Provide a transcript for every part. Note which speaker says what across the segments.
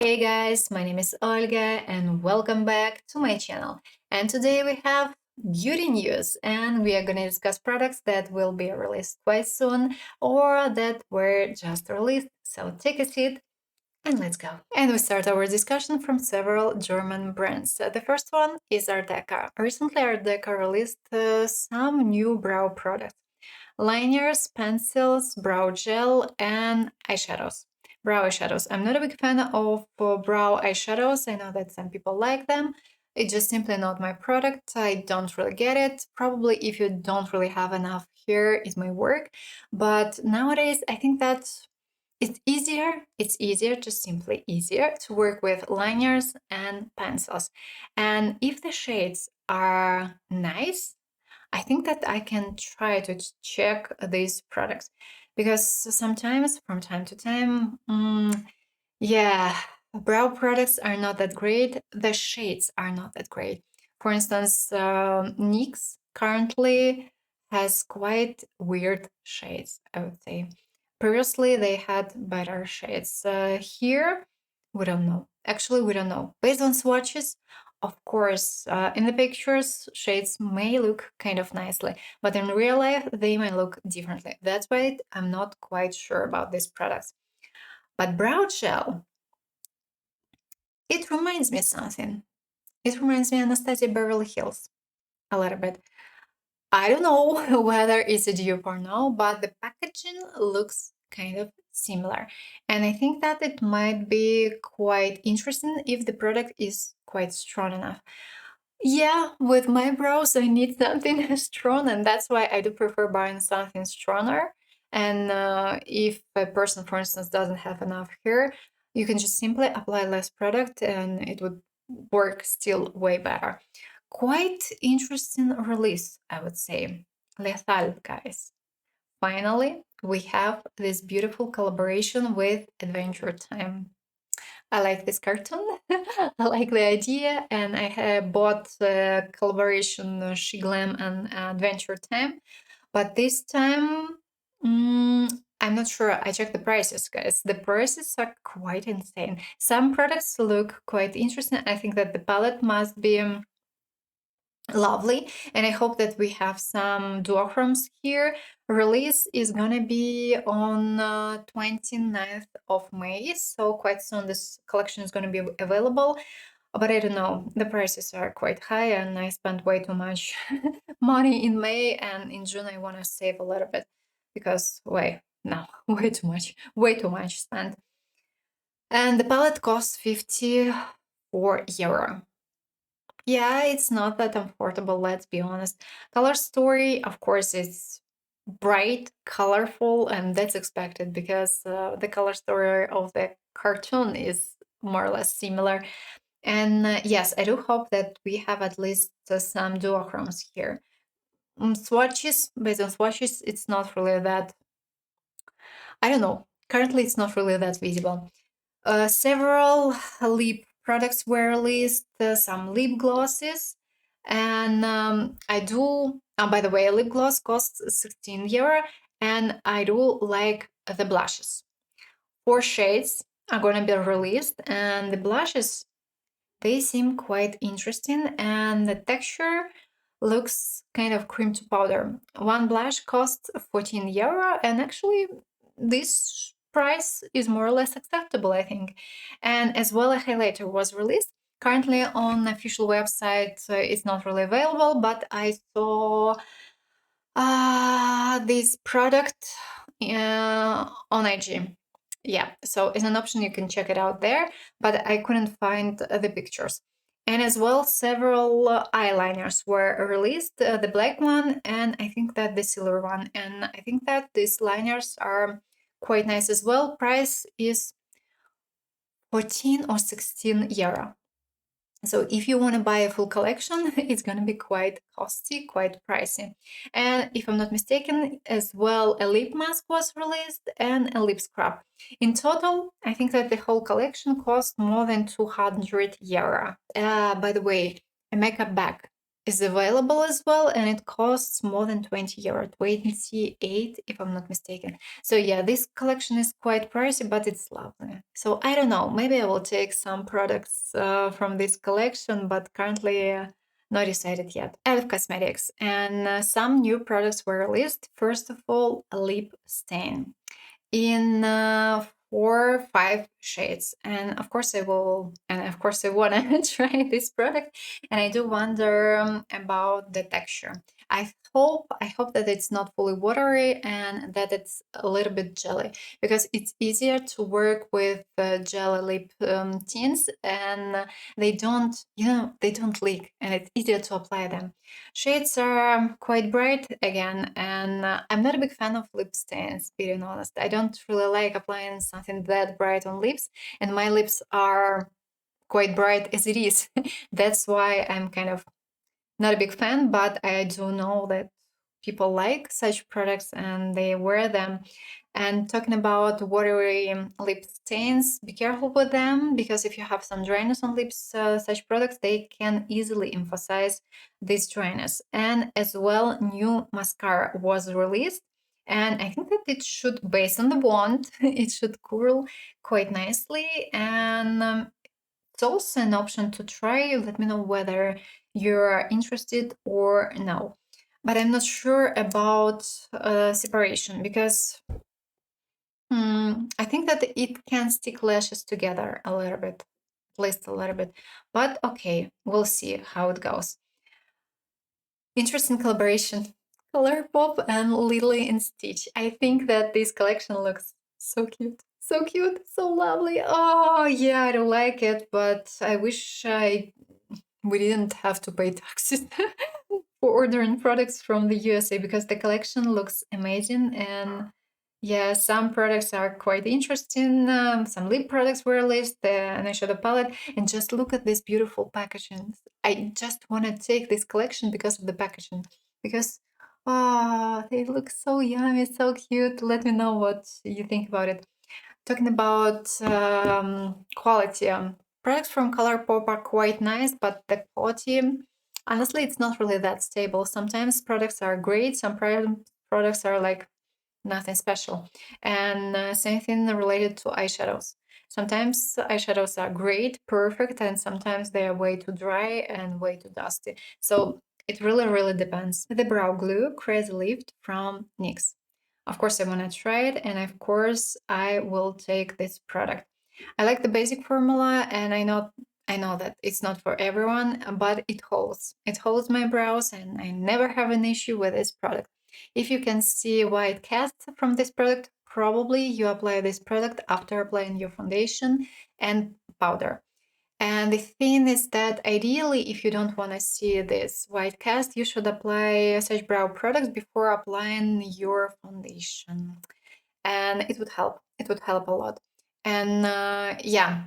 Speaker 1: Hey guys, my name is Olga and welcome back to my channel. And today we have beauty news and we are going to discuss products that will be released quite soon or that were just released. So take a seat and let's go. And we start our discussion from several German brands. The first one is Artdeco. Recently Artdeco released some new brow products. Liners, pencils, brow gel, and eyeshadows. Brow eyeshadows. I'm not a big fan of brow eyeshadows. I know that some people like them. It's just simply not my product. I don't really get it. Probably if you don't really have enough hair, it might work. But nowadays, I think that it's easier, just simply easier to work with liners and pencils. And if the shades are nice, I think that I can try to check these products because sometimes, from time to time, yeah, brow products are not that great. The shades are not that great. For instance, NYX currently has quite weird shades, I would say. Previously, they had better shades. Here, we don't know. Actually, we don't know. Based on swatches, of course, in the pictures, shades may look kind of nicely, but in real life, they may look differently. That's why I'm not quite sure about these products. But brow gel, it reminds me something. It reminds me Anastasia Beverly Hills a little bit. I don't know whether it's a dupe or no, but the packaging looks kind of similar. And I think that it might be quite interesting if the product is quite strong enough. Yeah, with my brows, I need something strong, and that's why I do prefer buying something stronger. And if a person, for instance, doesn't have enough hair, you can just simply apply less product and it would work still way better. Quite interesting release, I would say. Lethal, guys. Finally, we have this beautiful collaboration with Adventure Time. I like this cartoon. I like the idea, and I have bought collaboration Sheglam and Adventure Time. But this time, I'm not sure. I checked the prices, guys. The prices are quite insane. Some products look quite interesting. I think that the palette must be lovely, and I hope that we have some duochromes here. Release is gonna be on 29th of May, so quite soon this collection is gonna be available. But I don't know, the prices are quite high and I spent way too much money in May, and in June I want to save a little bit because no, way too much spent. And the palette costs 54 euro. Yeah, it's not that affordable, let's be honest. Color Story, of course, is bright, colorful, and that's expected because the color story of the cartoon is more or less similar. And yes, I do hope that we have at least some duochromes here. Swatches, based on swatches, it's not really that, I don't know. Currently, it's not really that visible. Several lip products were released, some lip glosses, and I do. By the way, a lip gloss costs 16 euro, and I do like the blushes. 4 shades are gonna be released, and the blushes, they seem quite interesting, and the texture looks kind of cream to powder. One blush costs 14 euro, and actually, this price is more or less acceptable, I think. And as well, a highlighter was released. Currently on the official website, it's not really available, but I saw this product on IG. Yeah, so it's an option, you can check it out there, but I couldn't find the pictures. And as well, several eyeliners were released, the black one and I think that the silver one. And I think that these liners are quite nice as well. Price is 14 or 16 euro. So if you want to buy a full collection, it's going to be quite costly, quite pricey. And if I'm not mistaken, as well, a lip mask was released and a lip scrub. In total, I think that the whole collection cost more than 200 euro. By the way, a makeup bag. is available as well, and it costs more than 20 euro, 28 if I'm not mistaken. So yeah, this collection is quite pricey, but it's lovely. So I don't know, maybe I will take some products from this collection, but currently not decided yet. Elf Cosmetics, and some new products were released. First of all, a lip stain in 4 5 shades, and of course I will, and of course I want to try this product, and I do wonder about the texture. I hope that it's not fully watery and that it's a little bit jelly, because it's easier to work with jelly lip tints, and they don't, they don't leak, and it's easier to apply them. Shades are quite bright again, and I'm not a big fan of lip stains, being honest. I don't really like applying something that bright on lips, and my lips are quite bright as it is. That's why I'm kind of not a big fan, but I do know that people like such products and they wear them. And talking about watery lip stains, be careful with them, because if you have some dryness on lips, such products, they can easily emphasize this dryness. And as well, new mascara was released. And I think that it should, based on the wand, it should curl quite nicely. And it's also an option to try. Let me know whether you're interested or no. But I'm not sure about separation, because I think that it can stick lashes together a little bit, at least a little bit. But okay, we'll see how it goes. Interesting collaboration. ColourPop and Lily and Stitch. I think that this collection looks so cute. So cute, so lovely. Oh, yeah, I don't like it, but I wish we didn't have to pay taxes for ordering products from the USA, because the collection looks amazing. And yeah, some products are quite interesting. Some lip products were released, an eyeshadow palette, and just look at this beautiful packaging. I just want to take this collection because of the packaging, because they look so yummy, so cute. Let me know what you think about it. Talking about quality, products from ColourPop are quite nice, but the quality, honestly, it's not really that stable. Sometimes products are great, some products are like nothing special. And same thing related to eyeshadows. Sometimes eyeshadows are great, perfect, and sometimes they are way too dry and way too dusty. So it really, really depends. The brow glue Crazy Lift from NYX. Of course, I want to try it, and of course, I will take this product. I like the basic formula, and I know that it's not for everyone, but it holds. It holds my brows, and I never have an issue with this product. If you can see white cast from this product, probably you apply this product after applying your foundation and powder. And the thing is that ideally, if you don't want to see this white cast, you should apply such brow products before applying your foundation. And it would help. It would help a lot. And yeah,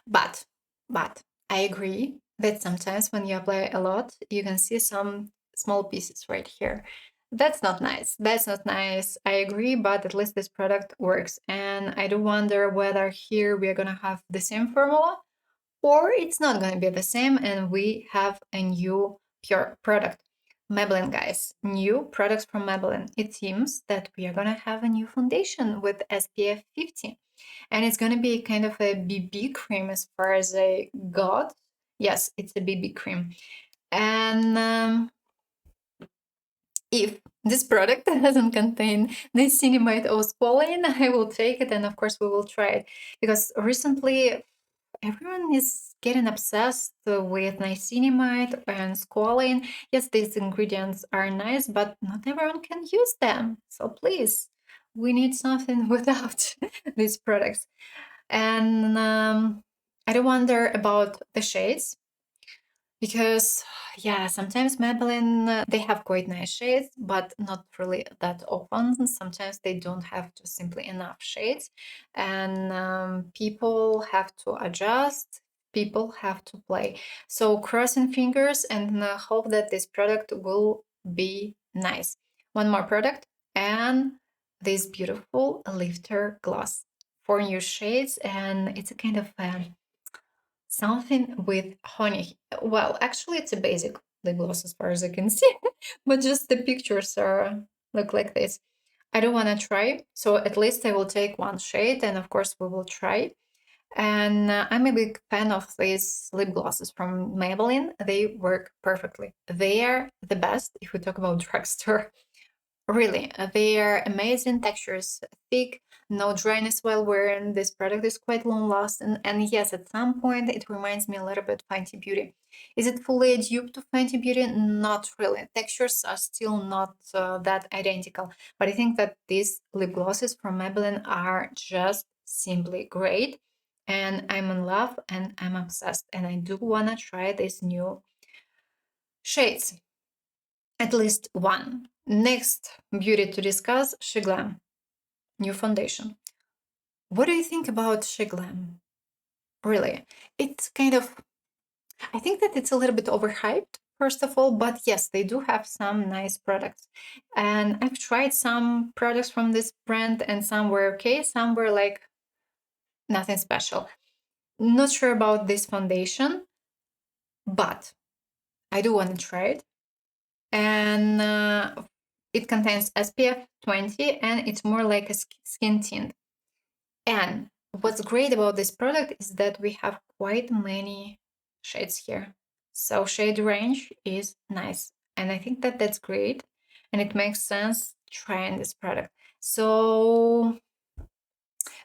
Speaker 1: but but I agree that sometimes when you apply a lot, you can see some small pieces right here. That's not nice. That's not nice. I agree, but at least this product works. And I do wonder whether here we are gonna have the same formula, or it's not gonna be the same and we have a new pure product. Maybelline, guys, new products from Maybelline. It seems that we are gonna have a new foundation with SPF 50. And it's gonna be kind of a BB cream as far as I got. Yes, it's a BB cream. And if this product doesn't contain niacinamide or squalane, I will take it, and of course we will try it. Because recently everyone is getting obsessed with niacinamide and squalane. Yes, these ingredients are nice, but not everyone can use them. So please, we need something without these products. And I do wonder about the shades, because yeah, sometimes Maybelline, they have quite nice shades, but not really that often. Sometimes they don't have just simply enough shades, and people have to adjust, people have to play. So crossing fingers and hope that this product will be nice. One more product, and this beautiful lifter gloss, 4 new shades, and it's a kind of something with honey. Well, actually, it's a basic. lip gloss as far as I can see, but just the pictures are look like this. I don't want to try, so at least I will take one shade, and of course we will try. And I'm a big fan of these lip glosses from Maybelline. They work perfectly. They are the best if we talk about drugstore. Really, they are amazing textures, thick, no dryness while wearing. This product is quite long lasting, and yes, at some point it reminds me a little bit Fenty Beauty. Is it fully a dupe to Fenty Beauty? Not really. Textures are still not that identical, but I think that these lip glosses from Maybelline are just simply great, and I'm in love and I'm obsessed, and I do wanna try these new shades. At least one. Next beauty to discuss, Sheglam, new foundation. What do you think about Sheglam? Really, it's kind of, I think that it's a little bit overhyped, first of all, but yes, they do have some nice products. And I've tried some products from this brand, and some were okay, some were like nothing special. Not sure about this foundation, but I do want to try it. And it contains SPF 20, and it's more like a skin tint. And what's great about this product is that we have quite many shades here. So shade range is nice. And I think that that's great. And it makes sense trying this product. So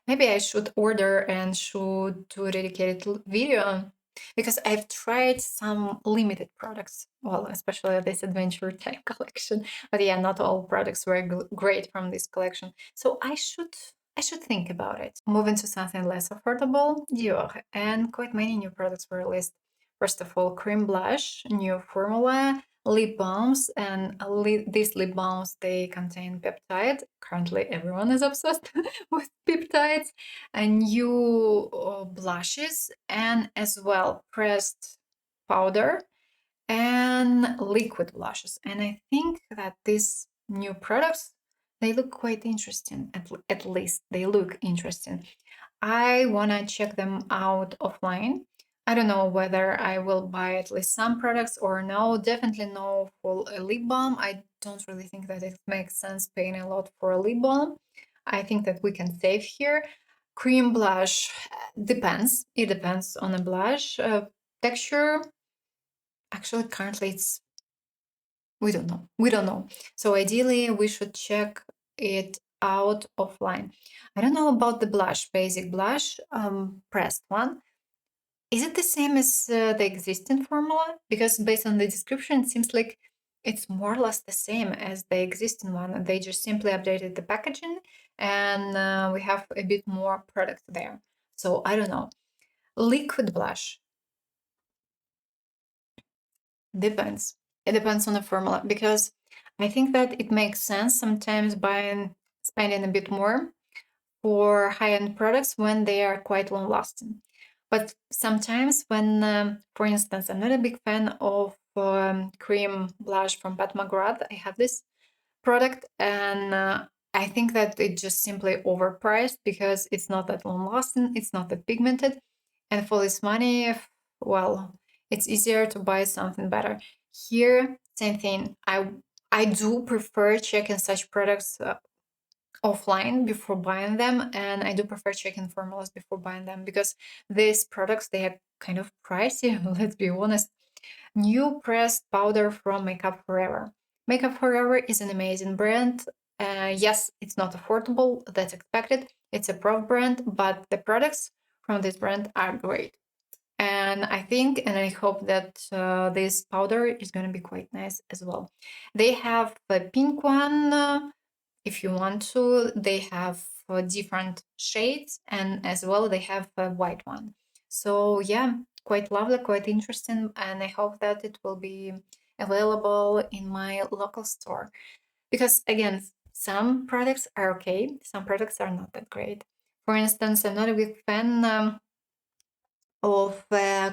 Speaker 1: maybe I should order and should do a dedicated video, because I've tried some limited products. Well, especially this adventure type collection. But yeah, not all products were great from this collection. So I should think about it. Moving to something less affordable, Dior, and quite many new products were released. First of all, cream blush, new formula, lip balms, and these lip balms, they contain peptide. Currently, everyone is obsessed with peptides, and new blushes, and as well pressed powder and liquid blushes. And I think that these new products, they look quite interesting. At least they look interesting. I want to check them out offline. I don't know whether I will buy at least some products or no. Definitely no for a lip balm. I don't really think that it makes sense paying a lot for a lip balm. I think that we can save here. Cream blush depends. It depends on the blush. Texture, actually, currently it's, we don't know. We don't know. So ideally, we should check it out offline. I don't know about the blush, basic blush, pressed one. Is it the same as the existing formula? Because based on the description, it seems like it's more or less the same as the existing one. They just simply updated the packaging, and we have a bit more product there. So I don't know. Liquid blush depends. It depends on the formula, because I think that it makes sense sometimes buying spending a bit more for high-end products when they are quite long lasting. But sometimes when, for instance, I'm not a big fan of cream blush from Pat McGrath. I have this product, and I think that it just simply overpriced because it's not that long lasting, it's not that pigmented, and for this money, well, it's easier to buy something better. Here, same thing. I do prefer checking such products offline before buying them, and I do prefer checking formulas before buying them, because these products, they are kind of pricey. Let's be honest. New pressed powder from Makeup Forever. Makeup Forever is an amazing brand. Yes, it's not affordable, that's expected. It's a pro brand, but the products from this brand are great. And I think and I hope that this powder is going to be quite nice as well. They have a pink one, if you want to. They have different shades, and as well they have a white one. So yeah, quite lovely, quite interesting, and I hope that it will be available in my local store, because again, some products are okay, some products are not that great. For instance, I'm not a big fan of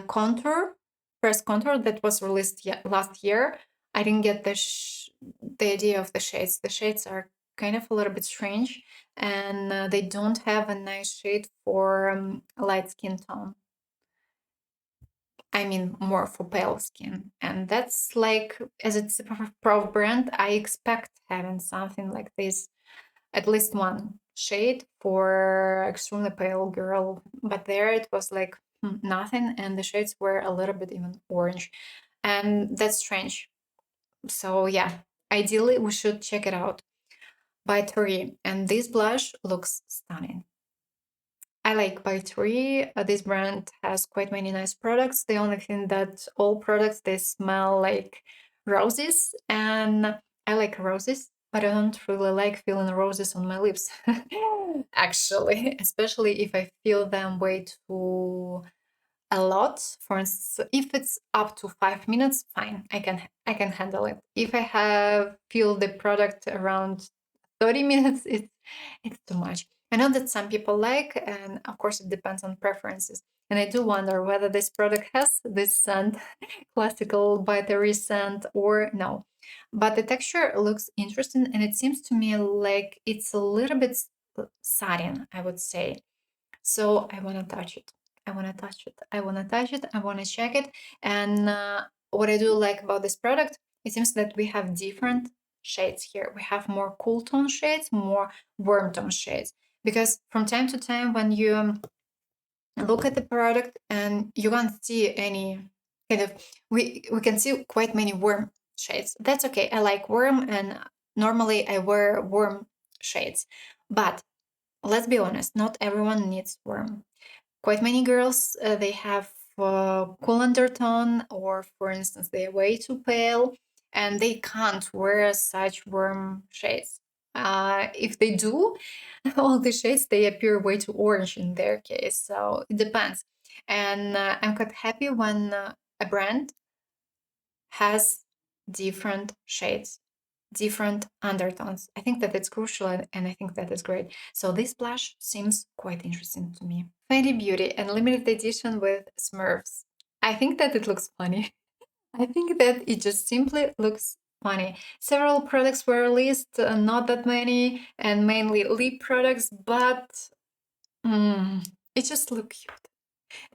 Speaker 1: contour, first contour that was released last year. I didn't get the idea of the shades. The shades are kind of a little bit strange, and they don't have a nice shade for light skin tone. I mean, more for pale skin. And that's like, as it's a pro brand, I expect having something like this, at least one shade for extremely pale girl. But there it was like nothing, and the shades were a little bit even orange. And that's strange. So yeah, ideally we should check it out by Tori. And this blush looks stunning. I like by Tori. This brand has quite many nice products. The only thing that all products they smell like roses, and I like roses, but I don't really like feeling roses on my lips. Actually, especially if I feel them way too a lot. For instance, if it's up to 5 minutes, fine, I can handle it. If I have feel the product around 30 minutes, it's too much. I know that some people like, and of course it depends on preferences. And I do wonder whether this product has this scent, classical buttery scent, or no. But the texture looks interesting, and it seems to me like it's a little bit satin, I would say. So I want to touch it. I want to touch it. I want to touch it. I want to check it. And what I do like about this product, it seems that we have different shades here. We have more cool tone shades, more warm tone shades. Because from time to time, when you look at the product and you can't see any kind of, we can see quite many warm shades. That's okay. I like warm, and normally I wear warm shades. But let's be honest, not everyone needs warm. Quite many girls, they have cool undertone, or for instance, they're way too pale and they can't wear such warm shades. If they do, all the shades they appear way too orange in their case. So it depends. And I'm quite happy when a brand has different shades, different undertones. I think that it's crucial, and I think that is great. So this blush seems quite interesting to me. Fenty Beauty and limited edition with Smurfs. I think that it looks funny. I think that it just simply looks funny. Several products were released, not that many, and mainly lip products, but it just looks cute.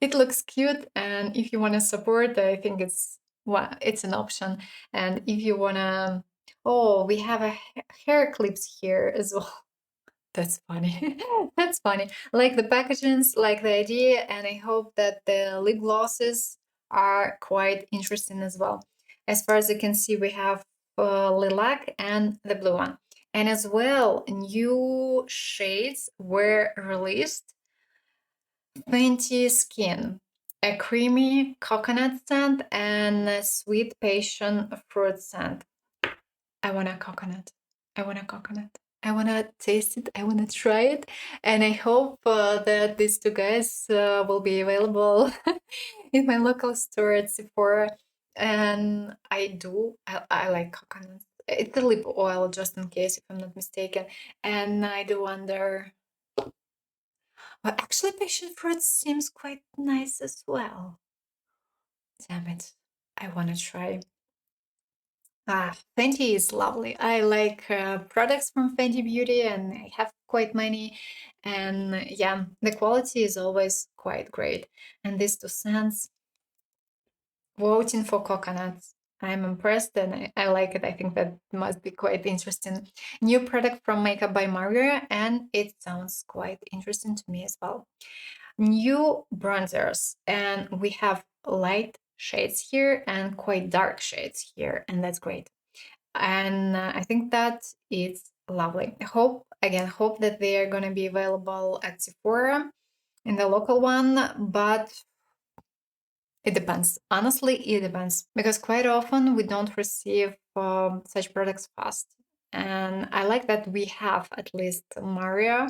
Speaker 1: It looks cute, and if you want to support, I think it's an option. And if you want to, oh, we have a hair clips here as well. That's funny. That's funny. Like the packagings, like the idea, and I hope that the lip glosses are quite interesting as well. As far as you can see, we have lilac and the blue one. And as well, new shades were released. Fenty Skin, a creamy coconut scent and a sweet passion fruit scent. I want a coconut. I want a coconut. I want to taste it. I want to try it. And I hope that these two guys will be available in my local store at Sephora. And I like coconut. It's a lip oil, just in case, if I'm not mistaken. And I do wonder. Well, actually, passion fruit seems quite nice as well. Damn it. I want to try. Fenty is lovely. I like products from Fenty Beauty, and I have quite many. And yeah, the quality is always quite great. And these two scents, voting for coconuts. I'm impressed, and I like it. I think that must be quite interesting. New product from Makeup by Mario, and it sounds quite interesting to me as well. New bronzers, and we have light shades here and quite dark shades here, and that's great. And I think that it's lovely. Hope that they are going to be available at Sephora in the local one, but it depends. Honestly, it depends, because quite often we don't receive such products fast. And I like that we have at least Mario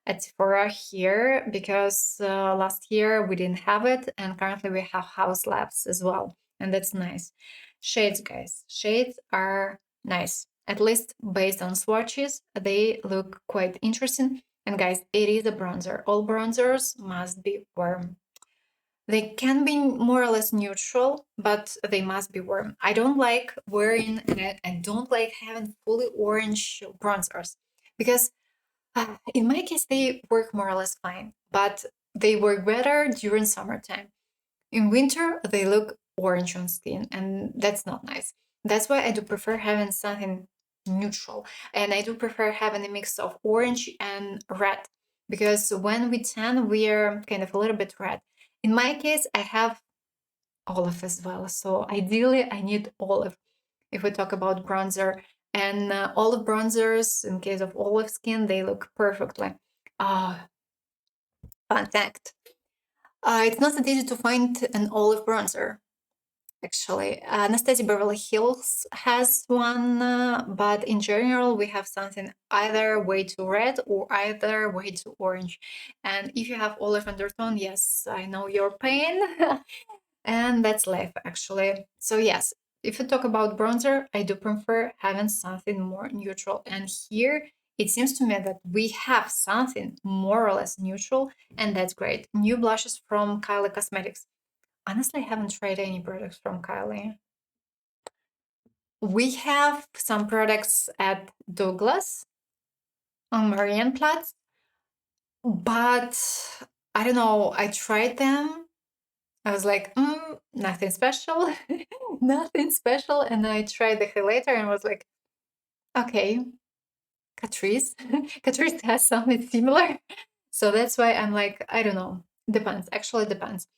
Speaker 1: at Sephora here, because last year we didn't have it, and currently we have House Labs as well, and that's nice. Shades, guys, shades are nice. At least based on swatches, they look quite interesting. And guys, it is a bronzer. All bronzers must be warm. They can be more or less neutral, but they must be warm. I don't like wearing, and I don't like having fully orange bronzers, because in my case, they work more or less fine, but they work better during summertime. In winter, they look orange on skin, and that's not nice. That's why I do prefer having something neutral, and I do prefer having a mix of orange and red, because when we tan, we're kind of a little bit red. In my case, I have olive as well, so ideally I need olive if we talk about bronzer. And olive bronzers, in case of olive skin, they look perfectly. Fun fact, it's not that easy to find an olive bronzer, actually. Anastasia Beverly Hills has one, but in general, we have something either way too red or either way too orange. And if you have olive undertone, yes, I know your pain. And that's life, actually. So yes, if you talk about bronzer, I do prefer having something more neutral. And here, it seems to me that we have something more or less neutral, and that's great. New blushes from Kylie Cosmetics. Honestly, I haven't tried any products from Kylie. We have some products at Douglas on Marienplatz, but I don't know, I tried them. I was like, nothing special, nothing special. And I tried the highlighter and was like, okay, Catrice. Catrice has something similar. So that's why I'm like, I don't know. Depends. Actually, depends.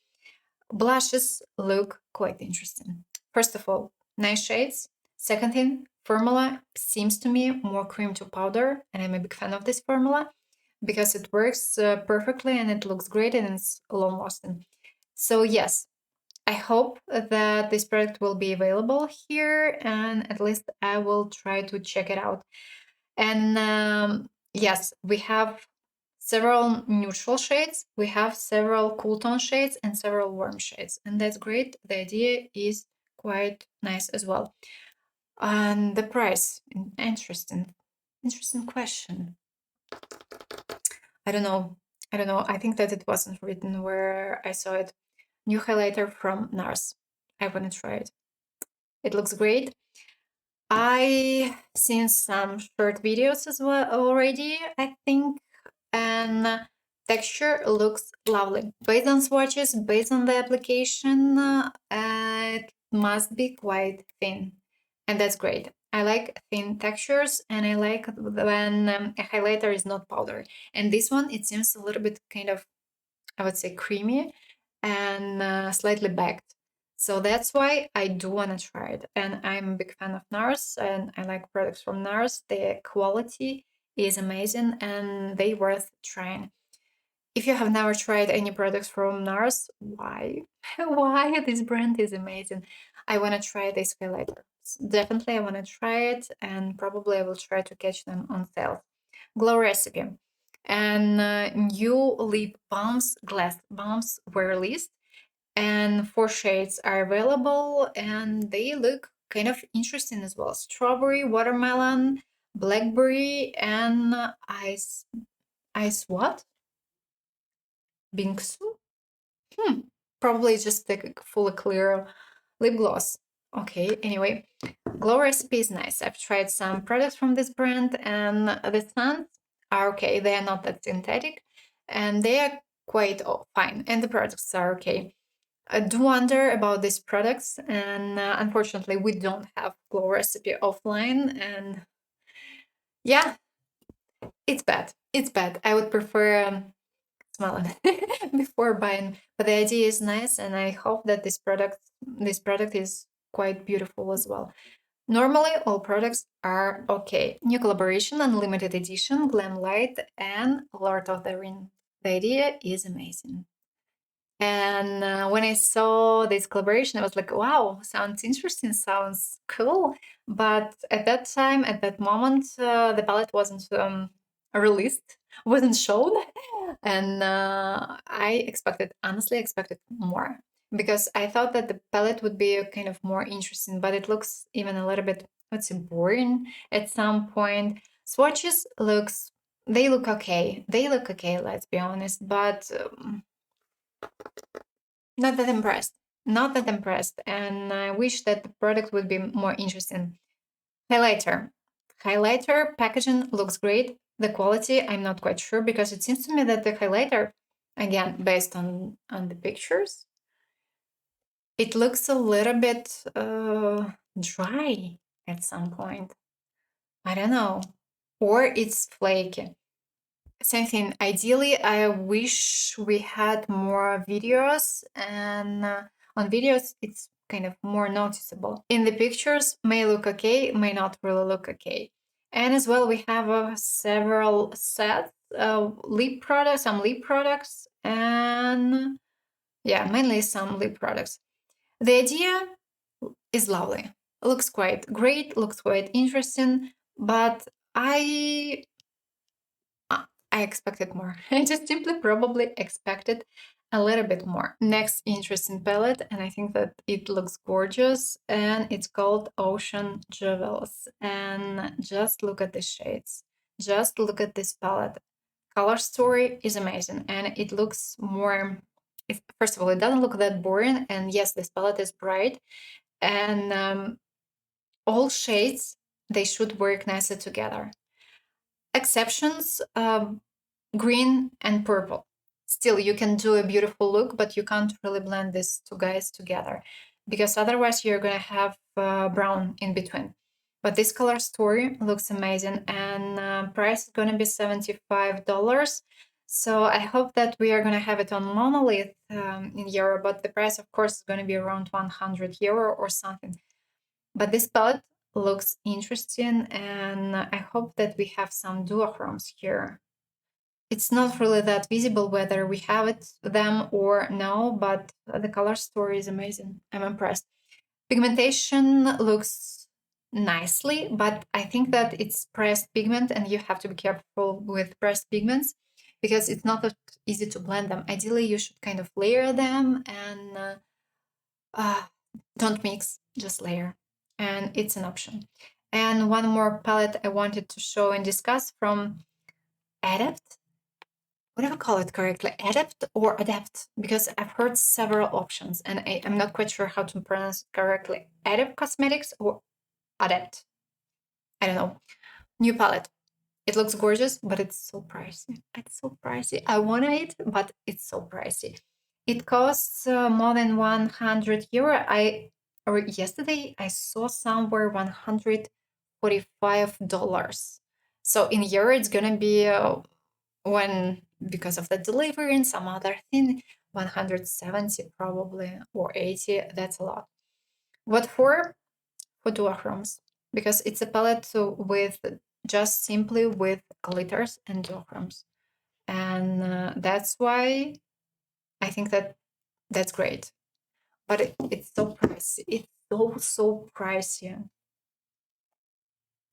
Speaker 1: Blushes look quite interesting. First of all, nice shades. Second thing, formula seems to me more cream to powder, and I'm a big fan of this formula because it works perfectly and it looks great and it's long lasting. So yes, I hope that this product will be available here, and at least I will try to check it out. And yes, we have several neutral shades, we have several cool tone shades, and several warm shades. And that's great. The idea is quite nice as well. And the price, interesting. Interesting question. I don't know. I don't know. I think that it wasn't written where I saw it. New highlighter from Nars. I want to try it. It looks great. I seen some short videos as well already, I think, and texture looks lovely. Based on swatches, based on the application, it must be quite thin, and that's great. I like thin textures, and I like when a highlighter is not powder. And this one, it seems a little bit kind of, I would say, creamy and slightly backed. So that's why I do want to try it. And I'm a big fan of Nars, and I like products from Nars. The quality is amazing and they worth trying. If you have never tried any products from Nars, why? Why? This brand is amazing. I want to try this highlighter. Definitely, I want to try it, and probably I will try to catch them on sale. Glow Recipe and new lip balms, glass balms were released, and 4 shades are available, and they look kind of interesting as well. Strawberry, watermelon, blackberry, and ice what? Bingsu? Probably just a fully clear lip gloss. Okay, anyway, Glow Recipe is nice. I've tried some products from this brand, and the scents are okay. They are not that synthetic, and they are quite fine, and the products are okay. I do wonder about these products, and unfortunately, we don't have Glow Recipe offline, and yeah, it's bad. It's bad. I would prefer smell it before buying, but the idea is nice, and I hope that this product is quite beautiful as well. Normally, all products are okay. New collaboration and limited edition, Glam Light and Lord of the Ring. The idea is amazing. And when I saw this collaboration, I was like, wow, sounds interesting, sounds cool. But at that time, at that moment, the palette wasn't released, wasn't shown. And I honestly expected more, because I thought that the palette would be kind of more interesting, but it looks even a little bit, let's say, boring at some point. Swatches they look okay. They look okay, let's be honest, but not that impressed. Not that impressed. And I wish that the product would be more interesting. Highlighter. Highlighter packaging looks great. The quality, I'm not quite sure, because it seems to me that the highlighter, again, based on the pictures, It looks a little bit dry at some point. I don't know. Or it's flaky. Same thing. Ideally, I wish we had more videos, and on videos, it's kind of more noticeable. In the pictures, may look okay, may not really look okay. And as well, we have several sets of lip products, some lip products, and yeah, mainly some lip products. The idea is lovely. Looks quite great, looks quite interesting, but I expected more. I just simply probably expected a little bit more. Next interesting palette, and I think that it looks gorgeous, and it's called Ocean Jewels. And just look at the shades. Just look at this palette. Color story is amazing, and it looks more. First of all, it doesn't look that boring, and yes, this palette is bright, and all shades they should work nicely together. Exceptions, green and purple. Still, you can do a beautiful look, but you can't really blend these two guys together because otherwise you're gonna have brown in between. But this color story looks amazing, and price is gonna be $75. So I hope that we are gonna have it on monolith in euro, but the price, of course, is gonna be around 100 euro or something. But this palette looks interesting, and I hope that we have some duochromes here. It's not really that visible whether we have them or no, but the color story is amazing. I'm impressed. Pigmentation looks nicely, but I think that it's pressed pigment, and you have to be careful with pressed pigments because it's not that easy to blend them. Ideally, you should kind of layer them and uh, don't mix, just layer. And it's an option. And one more palette I wanted to show and discuss from Adept. What do I call it correctly? Adept or Adept? Because I've heard several options and I'm not quite sure how to pronounce it correctly. Adept Cosmetics or Adept? I don't know. New palette. It looks gorgeous, but it's so pricey. It's so pricey. I want it, but it's so pricey. It costs more than 100 euro. Yesterday I saw somewhere $145. So in euro, it's gonna be when because of the delivery and some other thing, 170 probably or 80. That's a lot. What for? For duochromes, because it's a palette with just simply with glitters and duochromes, and that's why I think that that's great. But it's so pricey. It's so pricey.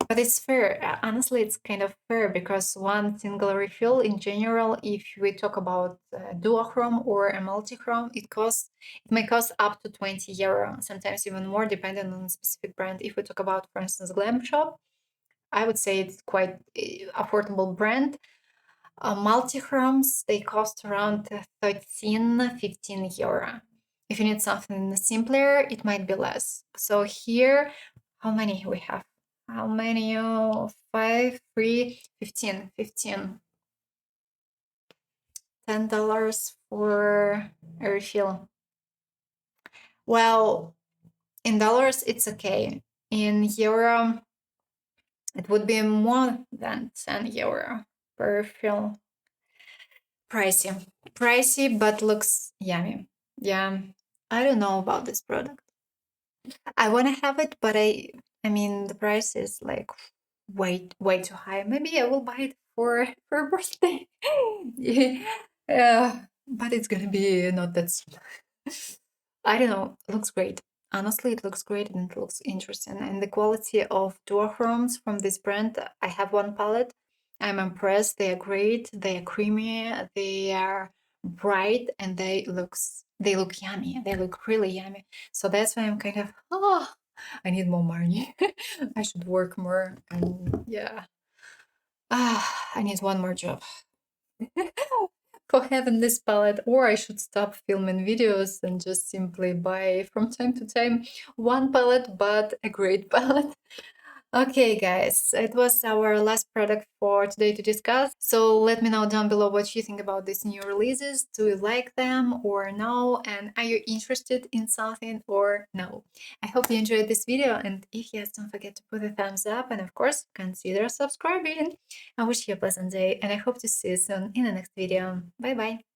Speaker 1: But it's fair. Honestly, it's kind of fair because one single refill in general, if we talk about duochrome or a multichrome, it may cost up to 20 euro, sometimes even more, depending on the specific brand. If we talk about, for instance, Glam shop, I would say it's quite affordable brand. Multichromes, they cost around 13, 15 euro. If you need something simpler, it might be less. So here, how many we have? How many? 5, 3, 15, 15. $10 for a refill. Well, in dollars, it's okay. In euro, it would be more than 10 euro per refill. Pricey, but looks yummy. Yeah, I don't know about this product. I want to have it, but I mean, the price is like way too high. Maybe I will buy it for birthday. Yeah, but it's gonna be not that soon. I don't know. It looks great. Honestly, it looks great and it looks interesting. And the quality of duochromes from this brand, I have one palette. I'm impressed. They are great. They are creamy. They are bright, and they look yummy. They look really yummy. So that's why I'm kind of I need more money. I should work more, and yeah. I need one more job for having this palette, or I should stop filming videos and just simply buy from time to time one palette, but a great palette. Okay, guys, it was our last product for today to discuss. So let me know down below what you think about these new releases. Do you like them or no? And are you interested in something or no? I hope you enjoyed this video. And if yes, don't forget to put a thumbs up. And of course, consider subscribing. I wish you a pleasant day and I hope to see you soon in the next video. Bye bye.